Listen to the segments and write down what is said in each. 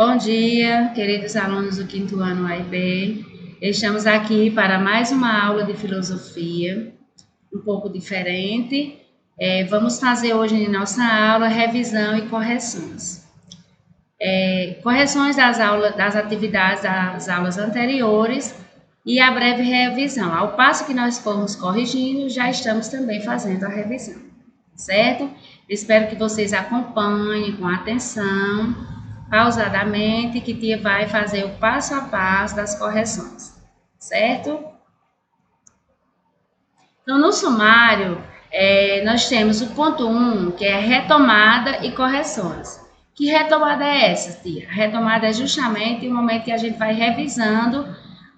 Bom dia, queridos alunos do quinto ano A e B. Estamos aqui para mais uma aula de filosofia, um pouco diferente. Vamos fazer hoje em nossa aula revisão e correções. Correções das atividades das aulas anteriores e a breve revisão. Ao passo que nós formos corrigindo, já estamos também fazendo a revisão, certo? Espero que vocês acompanhem com atenção, pausadamente, que tia vai fazer o passo a passo das correções, certo? Então, no sumário, nós temos o ponto 1, que é retomada e correções. Que retomada é essa, tia? A retomada é justamente o momento que a gente vai revisando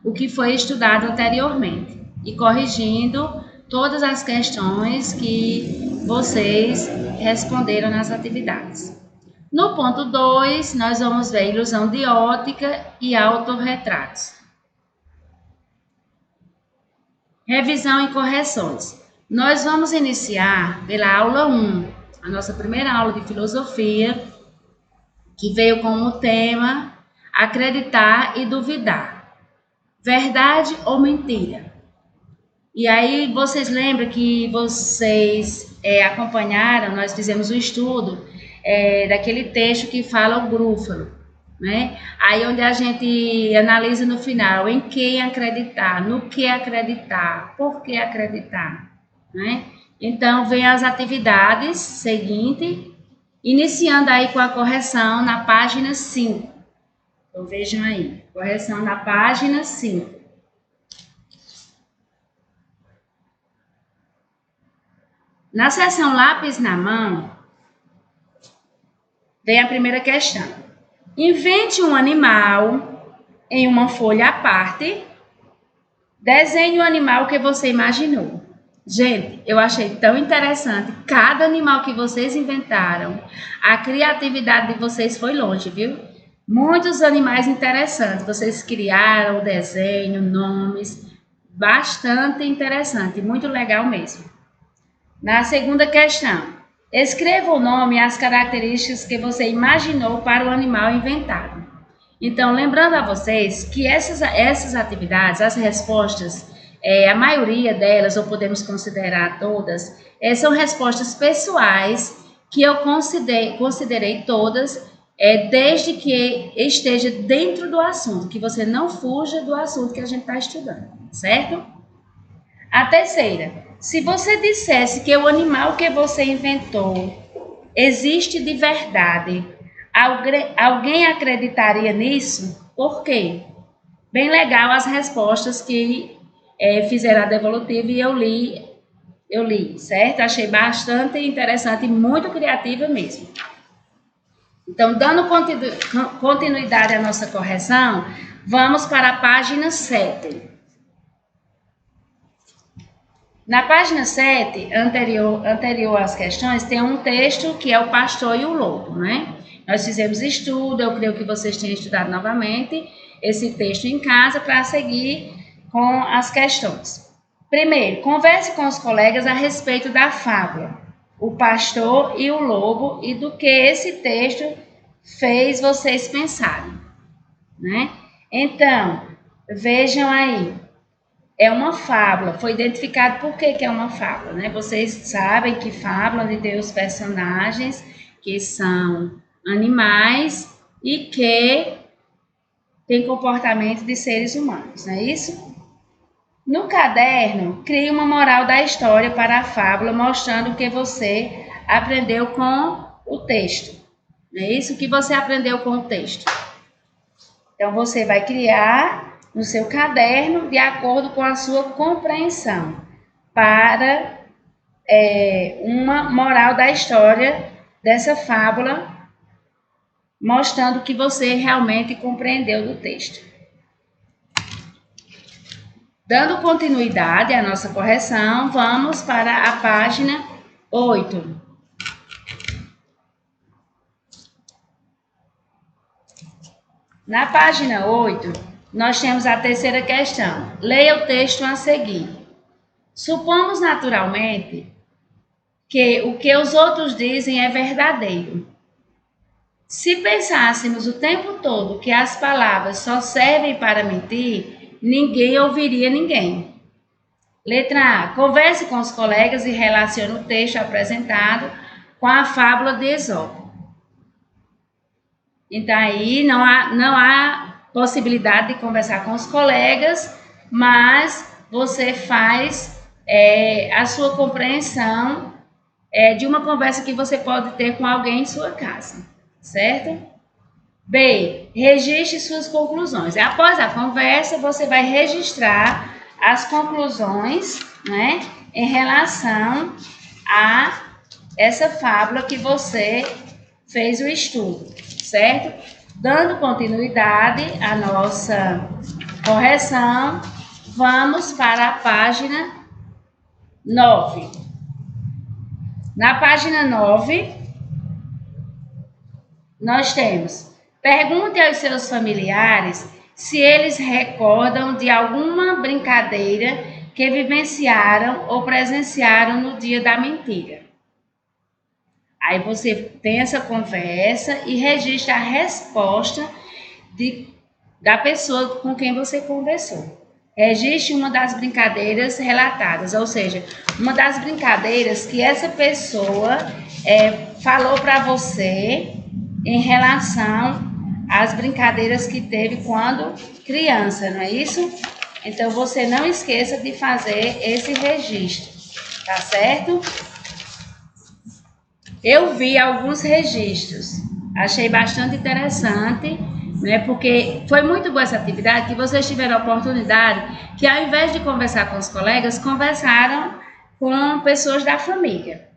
o que foi estudado anteriormente e corrigindo todas as questões que vocês responderam nas atividades. No ponto 2, nós vamos ver ilusão de ótica e autorretratos. Revisão e correções. Nós vamos iniciar pela aula 1, a nossa primeira aula de filosofia, que veio com o tema acreditar e duvidar. Verdade ou mentira? E aí, vocês lembram que vocês acompanharam, nós fizemos o estudo daquele texto que fala o Grúfalo, né? Aí onde a gente analisa no final em quem acreditar, no que acreditar, por que acreditar, né? Então, vem as atividades seguintes, iniciando aí com a correção na página 5. Então, vejam aí, correção na página 5. Na seção lápis na mão, vem a primeira questão. Invente um animal em uma folha à parte. Desenhe o animal que você imaginou. Gente, eu achei tão interessante. Cada animal que vocês inventaram, a criatividade de vocês foi longe, viu? Muitos animais interessantes. Vocês criaram o desenho, nomes. Bastante interessante, muito legal mesmo. Na segunda questão, escreva o nome e as características que você imaginou para o animal inventado. Então, lembrando a vocês que essas atividades, as respostas, a maioria delas, ou podemos considerar todas, são respostas pessoais que eu considerei todas, desde que esteja dentro do assunto, que você não fuja do assunto que a gente está estudando, certo? A terceira, se você dissesse que o animal que você inventou existe de verdade, alguém acreditaria nisso? Por quê? Bem legal as respostas que fizeram a devolutiva e eu li, certo? Achei bastante interessante e muito criativa mesmo. Então, dando continuidade à nossa correção, vamos para a página 7. Na página 7, anterior às questões, tem um texto que é o pastor e o lobo, né? Nós fizemos estudo, eu creio que vocês tenham estudado novamente esse texto em casa para seguir com as questões. Primeiro, converse com os colegas a respeito da fábula, o pastor e o lobo, e do que esse texto fez vocês pensarem, né? Então, vejam aí. É uma fábula, foi identificado por que é uma fábula, né? Vocês sabem que fábula onde tem os personagens que são animais e que têm comportamento de seres humanos, não é isso? No caderno, crie uma moral da história para a fábula, mostrando o que você aprendeu com o texto. Não é isso? O que você aprendeu com o texto. Então, você vai criar no seu caderno, de acordo com a sua compreensão, para uma moral da história dessa fábula, mostrando que você realmente compreendeu do texto. Dando continuidade à nossa correção, vamos para a página 8. Na página 8, nós temos a terceira questão. Leia o texto a seguir. Supomos naturalmente que o que os outros dizem é verdadeiro. Se pensássemos o tempo todo que as palavras só servem para mentir, ninguém ouviria ninguém. Letra A. Converse com os colegas e relacione o texto apresentado com a fábula de Esopo. Então, aí não há possibilidade de conversar com os colegas, mas você faz a sua compreensão de uma conversa que você pode ter com alguém em sua casa, certo? B. Registre suas conclusões. Após a conversa, você vai registrar as conclusões, né, em relação a essa fábula que você fez o estudo, certo? Dando continuidade à nossa correção, vamos para a página 9. Na página 9, nós temos: pergunte aos seus familiares se eles recordam de alguma brincadeira que vivenciaram ou presenciaram no dia da mentira. Aí você tem essa conversa e registra a resposta da pessoa com quem você conversou. Registre uma das brincadeiras relatadas, ou seja, uma das brincadeiras que essa pessoa falou para você em relação às brincadeiras que teve quando criança, não é isso? Então, você não esqueça de fazer esse registro, tá certo? Eu vi alguns registros, achei bastante interessante, né? Porque foi muito boa essa atividade, que vocês tiveram a oportunidade que, ao invés de conversar com os colegas, conversaram com pessoas da família.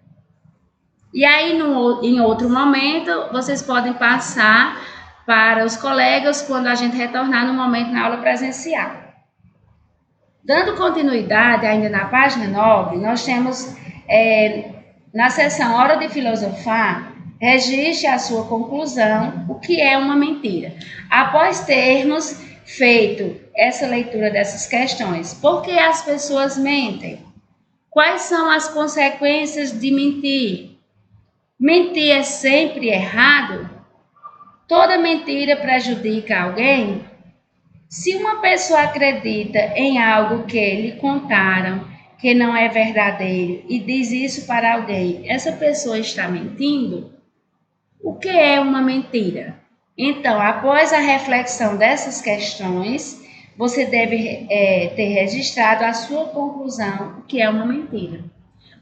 E aí, em outro momento, vocês podem passar para os colegas quando a gente retornar no momento na aula presencial. Dando continuidade, ainda na página 9, nós temos, na seção Hora de Filosofar, registre a sua conclusão, o que é uma mentira. Após termos feito essa leitura dessas questões, por que as pessoas mentem? Quais são as consequências de mentir? Mentir é sempre errado? Toda mentira prejudica alguém? Se uma pessoa acredita em algo que lhe contaram que não é verdadeiro e diz isso para alguém, essa pessoa está mentindo? O que é uma mentira? Então, após a reflexão dessas questões, você deve ter registrado a sua conclusão, o que é uma mentira.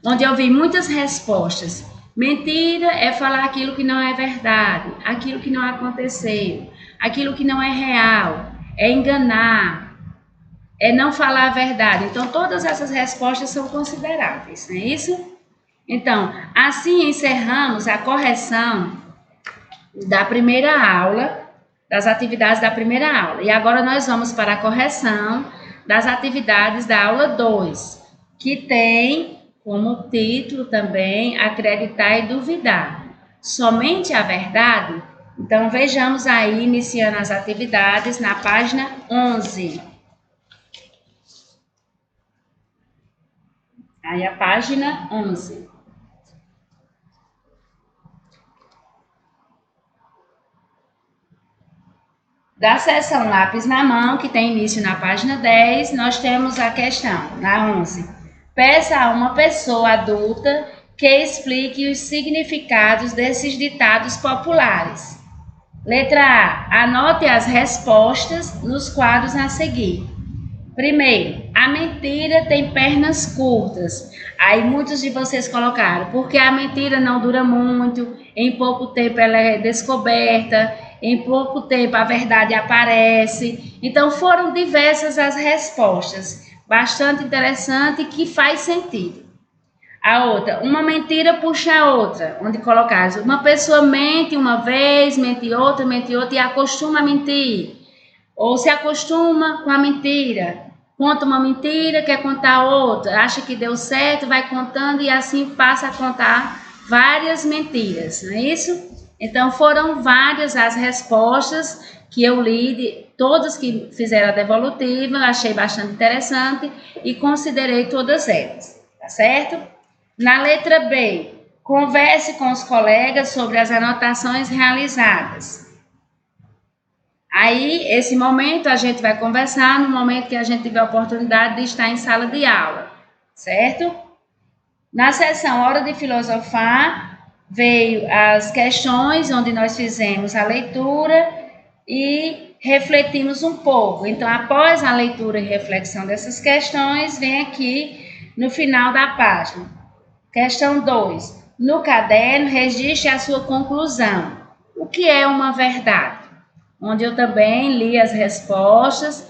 Onde eu vi muitas respostas. Mentira é falar aquilo que não é verdade, aquilo que não aconteceu, aquilo que não é real, é enganar, é não falar a verdade. Então, todas essas respostas são consideráveis, não é isso? Então, assim encerramos a correção da primeira aula, das atividades da primeira aula. E agora nós vamos para a correção das atividades da aula 2, que tem como título também acreditar e duvidar. Somente a verdade? Então, vejamos aí, iniciando as atividades na página 11. Aí a página 11. Da seção Lápis na Mão, que tem início na página 10, nós temos a questão, na 11. Peça a uma pessoa adulta que explique os significados desses ditados populares. Letra A. Anote as respostas nos quadros a seguir. Primeiro, a mentira tem pernas curtas. Aí muitos de vocês colocaram, porque a mentira não dura muito, em pouco tempo ela é descoberta, em pouco tempo a verdade aparece. Então foram diversas as respostas, bastante interessante, que faz sentido. A outra, uma mentira puxa a outra, onde colocaram, uma pessoa mente uma vez, mente outra e acostuma a mentir. Ou se acostuma com a mentira, conta uma mentira, quer contar outra, acha que deu certo, vai contando e assim passa a contar várias mentiras, não é isso? Então foram várias as respostas que eu li, todas que fizeram a devolutiva, achei bastante interessante e considerei todas elas, tá certo? Na letra B, Converse com os colegas sobre as anotações realizadas. Aí, esse momento a gente vai conversar no momento que a gente tiver a oportunidade de estar em sala de aula, certo? Na sessão Hora de Filosofar, veio as questões onde nós fizemos a leitura e refletimos um pouco. Então, após a leitura e reflexão dessas questões, vem aqui no final da página. Questão 2. No caderno, registre a sua conclusão. O que é uma verdade? Onde eu também li as respostas,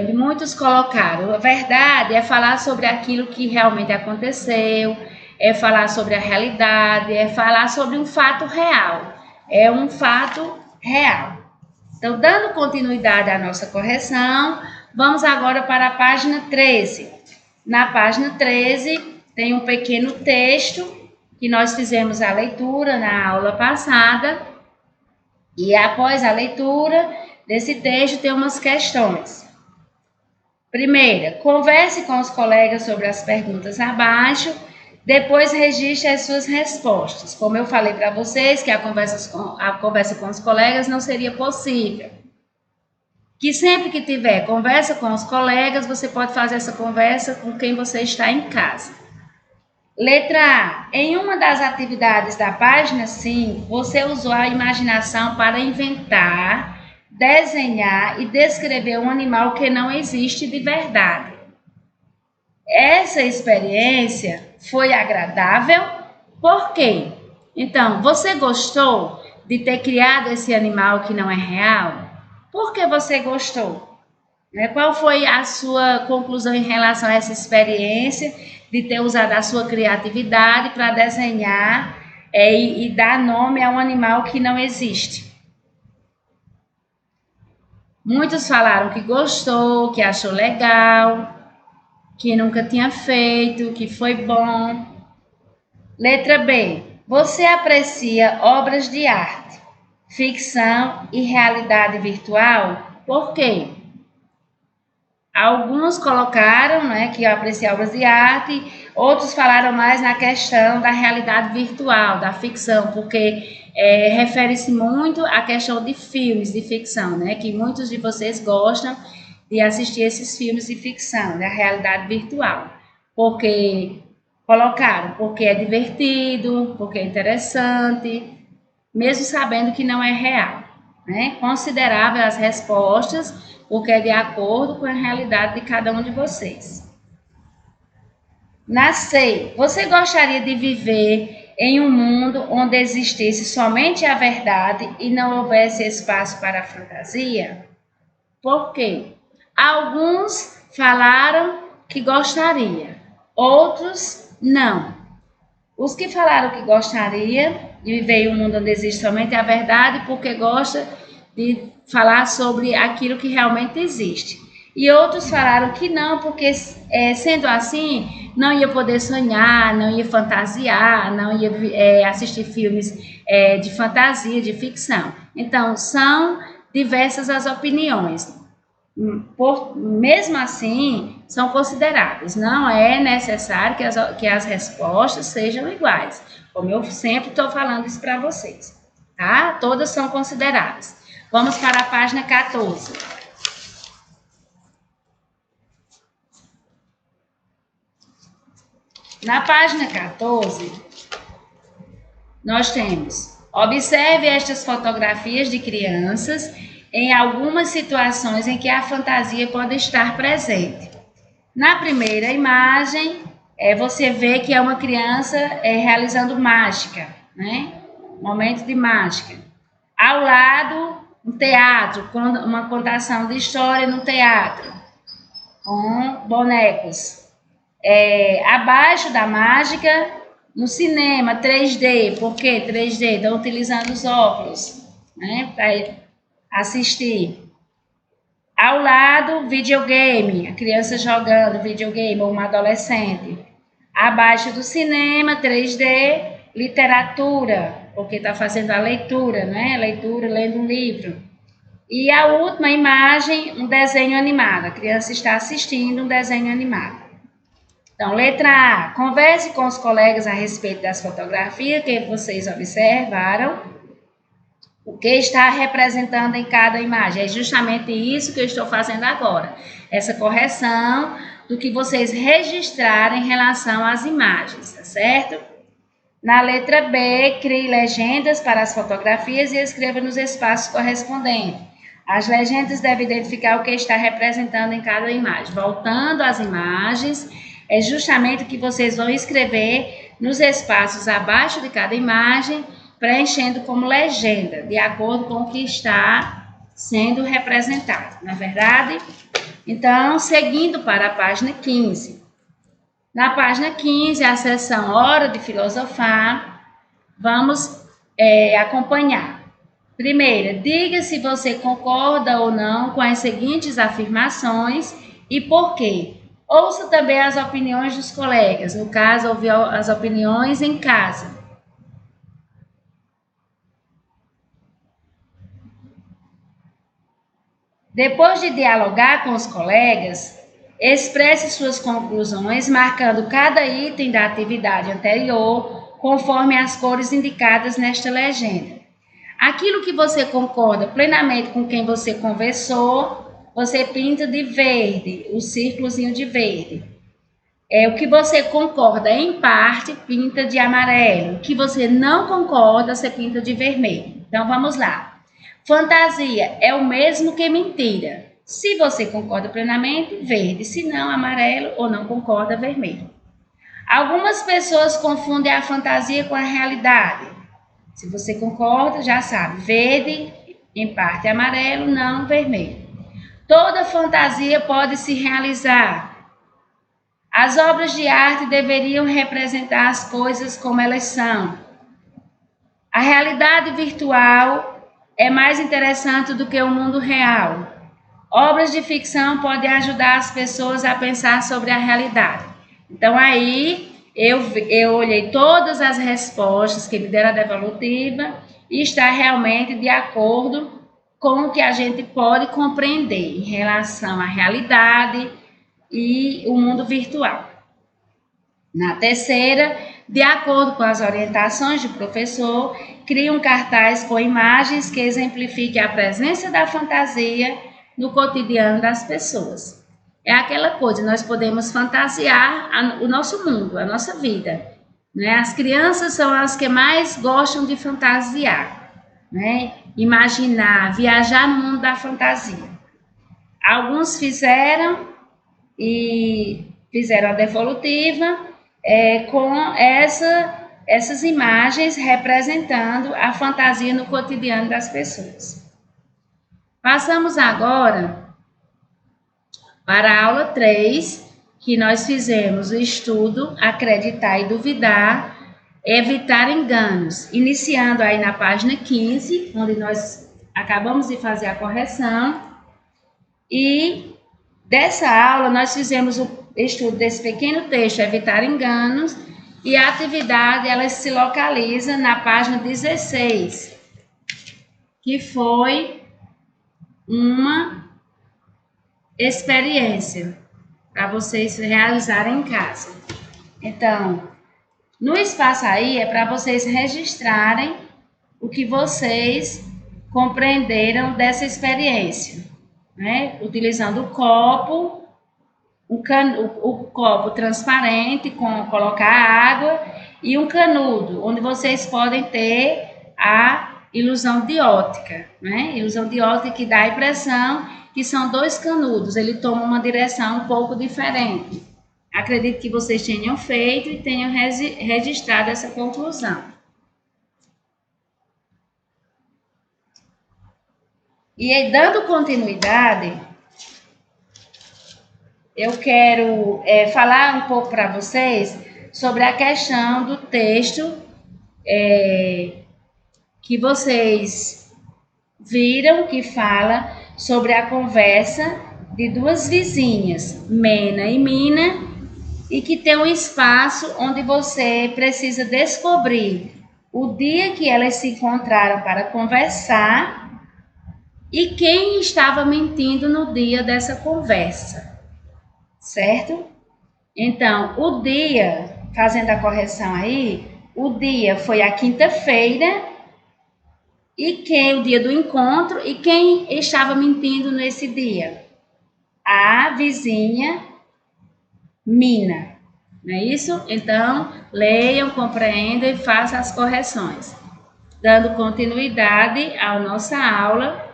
onde muitos colocaram. A verdade é falar sobre aquilo que realmente aconteceu, é falar sobre a realidade, é falar sobre um fato real. É um fato real. Então, dando continuidade à nossa correção, vamos agora para a página 13. Na página 13, tem um pequeno texto que nós fizemos a leitura na aula passada. E após a leitura desse texto, tem umas questões. Primeira, converse com os colegas sobre as perguntas abaixo, depois registre as suas respostas. Como eu falei para vocês, que a conversa com os colegas não seria possível. Que sempre que tiver conversa com os colegas, você pode fazer essa conversa com quem você está em casa. Letra A. Em uma das atividades da página 5, você usou a imaginação para inventar, desenhar e descrever um animal que não existe de verdade. Essa experiência foi agradável? Por quê? Então, você gostou de ter criado esse animal que não é real? Por que você gostou? Qual foi a sua conclusão em relação a essa experiência de ter usado a sua criatividade para desenhar e dar nome a um animal que não existe? Muitos falaram que gostou, que achou legal, que nunca tinha feito, que foi bom. Letra B. Você aprecia obras de arte, ficção e realidade virtual? Por quê? Alguns colocaram, que aprecia obras de arte, outros falaram mais na questão da realidade virtual, da ficção, porque refere-se muito à questão de filmes de ficção, que muitos de vocês gostam de assistir esses filmes de ficção, da realidade virtual, porque colocaram, porque é divertido, porque é interessante, mesmo sabendo que não é real. Considerável as respostas, porque é de acordo com a realidade de cada um de vocês. Na C, você gostaria de viver em um mundo onde existisse somente a verdade e não houvesse espaço para a fantasia? Por quê? Alguns falaram que gostaria, outros não. Os que falaram que gostaria de viver em um mundo onde existe somente a verdade, porque gosta de falar sobre aquilo que realmente existe. E outros falaram que não, porque sendo assim, não ia poder sonhar, não ia fantasiar, não ia assistir filmes de fantasia, de ficção. Então, são diversas as opiniões. Mesmo assim, são consideradas. Não é necessário que as respostas sejam iguais. Como eu sempre estou falando isso para vocês. Tá? Todas são consideradas. Vamos para a página 14. Na página 14, nós temos: observe estas fotografias de crianças em algumas situações em que a fantasia pode estar presente. Na primeira imagem, você vê que é uma criança realizando mágica, momento de mágica. Ao lado, um teatro, uma contação de história no teatro, com bonecos. Abaixo da mágica, no cinema, 3D. Por que 3D? Estão utilizando os óculos para assistir. Ao lado, videogame, a criança jogando videogame ou uma adolescente. Abaixo do cinema, 3D, literatura, porque está fazendo a leitura, Leitura, lendo um livro. E a última imagem, um desenho animado. A criança está assistindo um desenho animado. Então, letra A, converse com os colegas a respeito das fotografias que vocês observaram. O que está representando em cada imagem. É justamente isso que eu estou fazendo agora. Essa correção do que vocês registraram em relação às imagens, tá certo? Na letra B, crie legendas para as fotografias e escreva nos espaços correspondentes. As legendas devem identificar o que está representando em cada imagem. Voltando às imagens, é justamente o que vocês vão escrever nos espaços abaixo de cada imagem, preenchendo como legenda, de acordo com o que está sendo representado, não é verdade? Então, seguindo para a página 15. Na página 15, a seção Hora de Filosofar, vamos acompanhar. Primeira, diga se você concorda ou não com as seguintes afirmações e por quê. Ouça também as opiniões dos colegas, no caso, ouvir as opiniões em casa. Depois de dialogar com os colegas, expresse suas conclusões, marcando cada item da atividade anterior, conforme as cores indicadas nesta legenda. Aquilo que você concorda plenamente com quem você conversou, você pinta de verde, o círculozinho de verde. O que você concorda em parte, pinta de amarelo. O que você não concorda, você pinta de vermelho. Então, vamos lá. Fantasia é o mesmo que mentira. Se você concorda plenamente, verde. Se não, amarelo ou não concorda, vermelho. Algumas pessoas confundem a fantasia com a realidade. Se você concorda, já sabe, verde, em parte amarelo, não vermelho. Toda fantasia pode se realizar. As obras de arte deveriam representar as coisas como elas são. A realidade virtual é mais interessante do que o mundo real. Obras de ficção podem ajudar as pessoas a pensar sobre a realidade. Então, aí, eu olhei todas as respostas que me deram a devolutiva e está realmente de acordo com o que a gente pode compreender em relação à realidade e o mundo virtual. Na terceira, de acordo com as orientações do professor, crie um cartaz com imagens que exemplifique a presença da fantasia no cotidiano das pessoas. É aquela coisa, nós podemos fantasiar o nosso mundo, a nossa vida. Né? As crianças são as que mais gostam de fantasiar, né? Imaginar, viajar no mundo da fantasia. Alguns fizeram a devolutiva com essas imagens representando a fantasia no cotidiano das pessoas. Passamos agora para a aula 3, que nós fizemos o estudo Acreditar e Duvidar, Evitar Enganos, iniciando aí na página 15, onde nós acabamos de fazer a correção, e dessa aula nós fizemos o estudo desse pequeno texto, Evitar Enganos, e a atividade ela se localiza na página 16, que foi uma experiência para vocês realizarem em casa. Então, no espaço aí é para vocês registrarem o que vocês compreenderam dessa experiência, né? Utilizando o copo, o copo transparente com colocar água e um canudo, onde vocês podem ter a ilusão de ótica, né? Ilusão de ótica que dá a impressão que são dois canudos, ele toma uma direção um pouco diferente. Acredito que vocês tenham feito e tenham registrado essa conclusão. E aí, dando continuidade, eu quero falar um pouco para vocês sobre a questão do texto que vocês viram, que fala sobre a conversa de duas vizinhas, Mena e Mina, e que tem um espaço onde você precisa descobrir o dia que elas se encontraram para conversar e quem estava mentindo no dia dessa conversa, certo? Então, o dia, fazendo a correção aí, o dia foi a quinta-feira o dia do encontro e quem estava mentindo nesse dia? A vizinha Mina. Não é isso? Então, leiam, compreendam e façam as correções. Dando continuidade à nossa aula,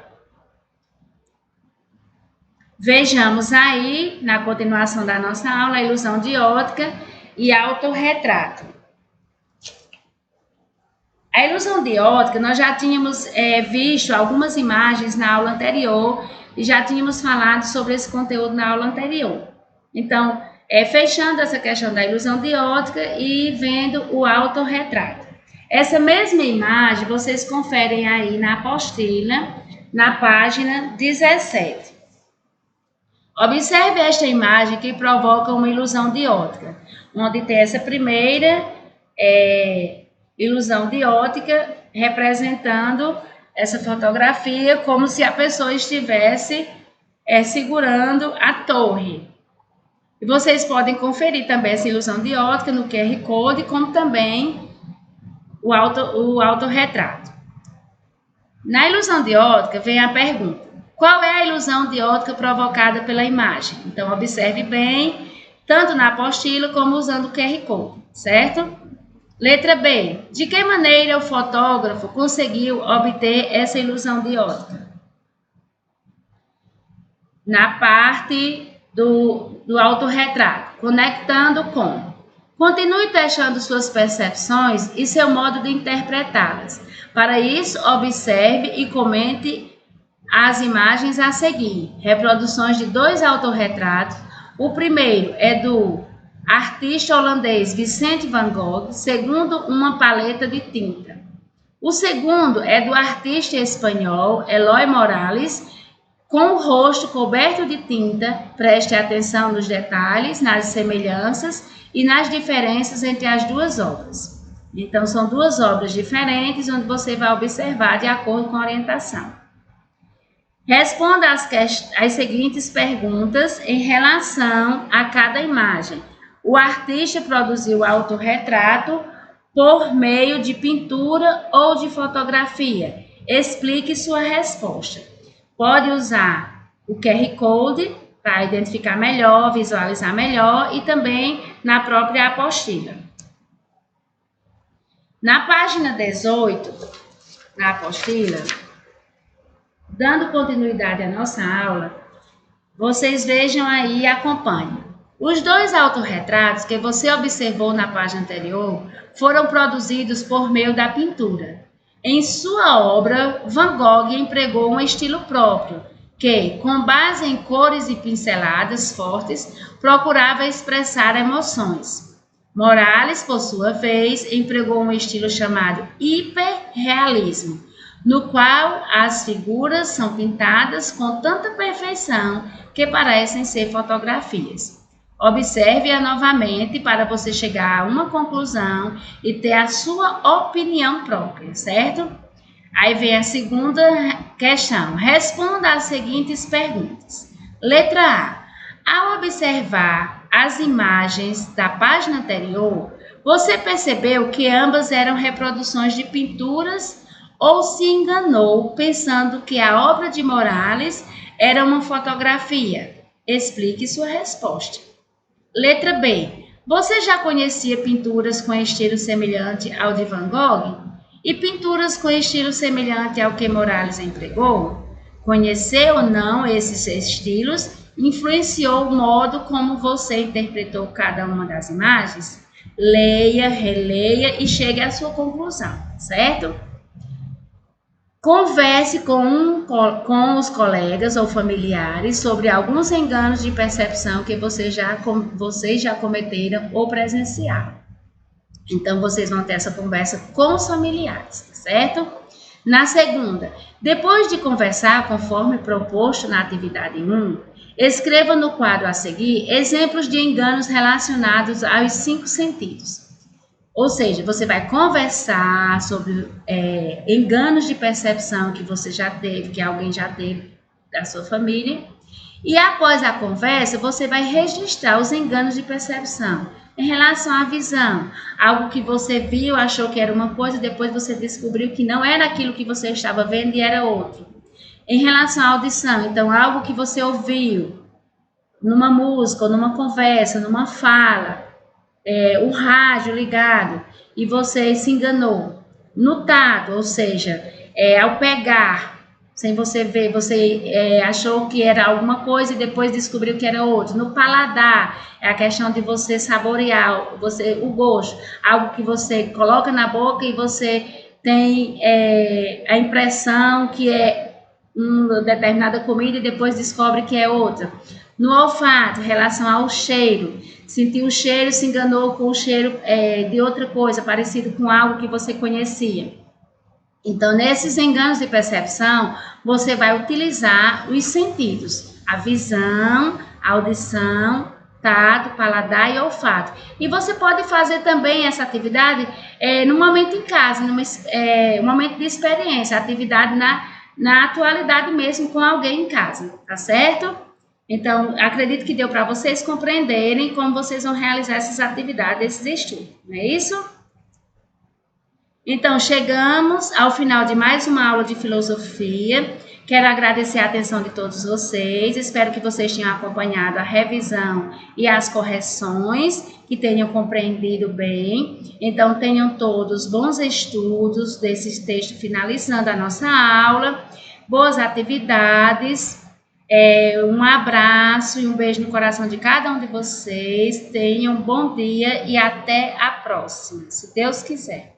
vejamos aí, na continuação da nossa aula, a ilusão de ótica e autorretrato. A ilusão de ótica, nós já tínhamos visto algumas imagens na aula anterior e já tínhamos falado sobre esse conteúdo na aula anterior. Então, fechando essa questão da ilusão de ótica e vendo o autorretrato. Essa mesma imagem vocês conferem aí na apostila, na página 17. Observe esta imagem que provoca uma ilusão de ótica, onde tem essa primeira ilusão de ótica representando essa fotografia como se a pessoa estivesse segurando a torre. E vocês podem conferir também essa ilusão de ótica no QR Code, como também o autorretrato. Na ilusão de ótica vem a pergunta: qual é a ilusão de ótica provocada pela imagem? Então, observe bem, tanto na apostila como usando o QR Code, certo? Letra B. De que maneira o fotógrafo conseguiu obter essa ilusão de ótica? Na parte do autorretrato, conectando com. Continue testando suas percepções e seu modo de interpretá-las. Para isso, observe e comente as imagens a seguir. Reproduções de 2 autorretratos. O primeiro é do artista holandês Vincent van Gogh, segundo uma paleta de tinta. O segundo é do artista espanhol Eloy Morales, com o rosto coberto de tinta. Preste atenção nos detalhes, nas semelhanças e nas diferenças entre as duas obras. Então, são 2 obras diferentes, onde você vai observar de acordo com a orientação. Responda as seguintes perguntas em relação a cada imagem. O artista produziu o autorretrato por meio de pintura ou de fotografia? Explique sua resposta. Pode usar o QR Code para identificar melhor, visualizar melhor e também na própria apostila. Na página 18, na apostila, dando continuidade à nossa aula, vocês vejam aí e acompanhem. Os 2 autorretratos que você observou na página anterior foram produzidos por meio da pintura. Em sua obra, Van Gogh empregou um estilo próprio, que, com base em cores e pinceladas fortes, procurava expressar emoções. Morales, por sua vez, empregou um estilo chamado hiperrealismo, no qual as figuras são pintadas com tanta perfeição que parecem ser fotografias. Observe-a novamente para você chegar a uma conclusão e ter a sua opinião própria, certo? Aí vem a segunda questão. Responda às seguintes perguntas. Letra A. Ao observar as imagens da página anterior, você percebeu que ambas eram reproduções de pinturas ou se enganou pensando que a obra de Morales era uma fotografia? Explique sua resposta. Letra B. Você já conhecia pinturas com estilo semelhante ao de Van Gogh? E pinturas com estilo semelhante ao que Morales empregou? Conhecer ou não esses estilos influenciou o modo como você interpretou cada uma das imagens? Leia, releia e chegue à sua conclusão, certo? Converse com os colegas ou familiares sobre alguns enganos de percepção que vocês já cometeram ou presenciaram. Então, vocês vão ter essa conversa com os familiares, certo? Na segunda, depois de conversar conforme proposto na atividade 1, escreva no quadro a seguir exemplos de enganos relacionados aos 5 sentidos. Ou seja, você vai conversar sobre enganos de percepção que você já teve, que alguém já teve da sua família, E após a conversa, você vai registrar os enganos de percepção. Em relação à visão, algo que você viu, achou que era uma coisa, depois você descobriu que não era aquilo que você estava vendo e era outro. Em relação à audição, então, algo que você ouviu numa música, ou numa conversa, numa fala, o rádio ligado, e você se enganou. No tato, ou seja, ao pegar, sem você ver, você achou que era alguma coisa e depois descobriu que era outra. No paladar, é a questão de você saborear, o gosto, algo que você coloca na boca e você tem a impressão que é uma determinada comida e depois descobre que é outra. No olfato, em relação ao cheiro, sentiu o cheiro, se enganou com o cheiro de outra coisa, parecido com algo que você conhecia. Então, nesses enganos de percepção, você vai utilizar os sentidos, a visão, a audição, tato, paladar e olfato. E você pode fazer também essa atividade no momento em casa, um momento de experiência, atividade na atualidade mesmo com alguém em casa, tá certo? Então, acredito que deu para vocês compreenderem como vocês vão realizar essas atividades, esses estudos, não é isso? Então, chegamos ao final de mais uma aula de filosofia. Quero agradecer a atenção de todos vocês. Espero que vocês tenham acompanhado a revisão e as correções, que tenham compreendido bem. Então, tenham todos bons estudos desses textos, finalizando a nossa aula. Boas atividades. Um abraço e um beijo no coração de cada um de vocês. Tenham um bom dia e até a próxima, se Deus quiser.